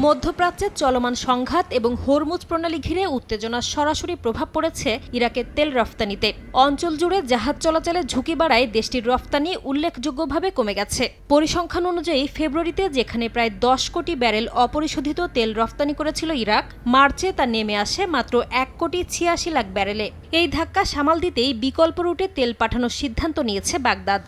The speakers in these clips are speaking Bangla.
মধ্যপ্রাচ্যে চলমান সংঘাত এবং হরমুজ প্রণালী ঘিরে উত্তেজনার সরাসরি প্রভাব পড়েছে ইরাকের তেল রফতানিতে। অঞ্চল জুড়ে জাহাজ চলাচলে ঝুঁকি বাড়ায় দেশটির রফতানি উল্লেখযোগ্যভাবে কমে গেছে। পরিসংখ্যান অনুযায়ী ফেব্রুয়ারিতে যেখানে প্রায় 10 কোটি ব্যারেল অপরিশোধিত তেল রফতানি করেছিল ইরাক, মার্চে তা নেমে আসে মাত্র 1,86,00,000 ব্যারেলে। এই ধাক্কা সামাল দিতেই বিকল্প রুটে তেল পাঠানোর সিদ্ধান্ত নিয়েছে বাগদাদ।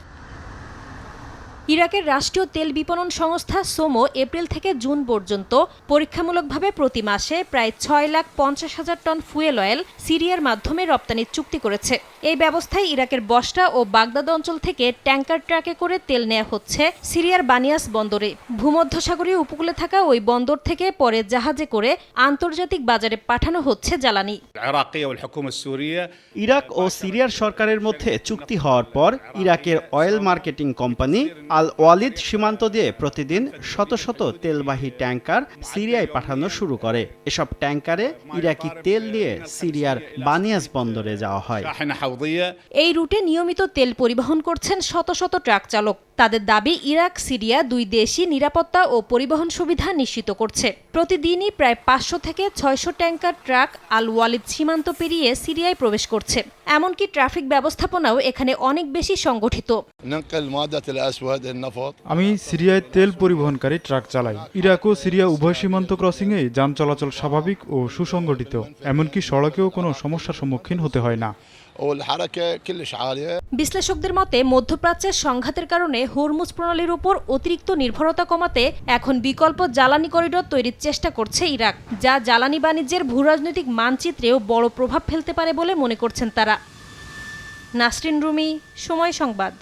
ইরাকের রাষ্ট্রীয় তেল বিপণন সংস্থা সোমো এপ্রিল থেকে জুন পর্যন্ত পরীক্ষামূলকভাবে প্রতি মাসে প্রায় 6,50,000 টন ফুয়েল অয়েল সিরিয়ার মাধ্যমে রপ্তানির চুক্তি করেছে। এই ব্যবস্থায় ইরাকের বসরা ও বাগদাদ অঞ্চল থেকে ট্যাঙ্কার ট্রাকে করে তেল নেওয়া হচ্ছে সিরিয়ার বানিয়াস বন্দরে। ভূমধ্যসাগরীয় উপকূলে থাকা ওই বন্দর থেকে পরে জাহাজে করে আন্তর্জাতিক বাজারে পাঠানো হচ্ছে জ্বালানি। ইরাক ও সিরিয়ার সরকারের মধ্যে চুক্তি হওয়ার পর ইরাকের অয়েল মার্কেটিং কোম্পানি আল ওয়ালিদ সীমান্ত দিয়ে প্রতিদিন শত শত তেলবাহী ট্যাঙ্কার সিরিয়ায় পাঠানো শুরু করে। এসব ট্যাঙ্কারে ইরাকি তেল নিয়ে সিরিয়ার বানিয়াস বন্দরে যাওয়া হয়। এই রুটে নিয়মিত তেল পরিবহন করছেন শত শত ট্রাক চালক। তাদের দাবি, ইরাক সিরিয়া দুই দেশই নিরাপত্তা ও পরিবহন সুবিধা নিশ্চিত করছে। প্রতিদিনই প্রায় 500 থেকে 600 ট্যাঙ্কার ট্রাক আল ওয়ালিদ সীমান্ত পেরিয়ে সিরিয়ায় প্রবেশ করছে। এমনকি ট্রাফিক ব্যবস্থাপনাও এখানে অনেক বেশি সংগঠিত। আমি সিরিয়ায় তেল পরিবহনকারী ট্রাক চালাই। ইরাক ও সিরিয়া উভয় সীমান্ত ক্রসিংয়ে যান চলাচল স্বাভাবিক ও সুসংগঠিত। এমনকি সড়কেও কোনো সমস্যার সম্মুখীন হতে হয় না। বিশ্লেষকদের মতে, মধ্যপ্রাচ্যের সংঘাতের কারণে হরমুজ প্রণালীর উপর অতিরিক্ত নির্ভরতা কমাতে এখন বিকল্প জ্বালানি করিডর তৈরির চেষ্টা করছে ইরাক, যা জ্বালানি বাণিজ্যের ভূরাজনৈতিক মানচিত্রেও বড় প্রভাব ফেলতে পারে বলে মনে করছেন তারা। নাসরিন রুমি, সময় সংবাদ।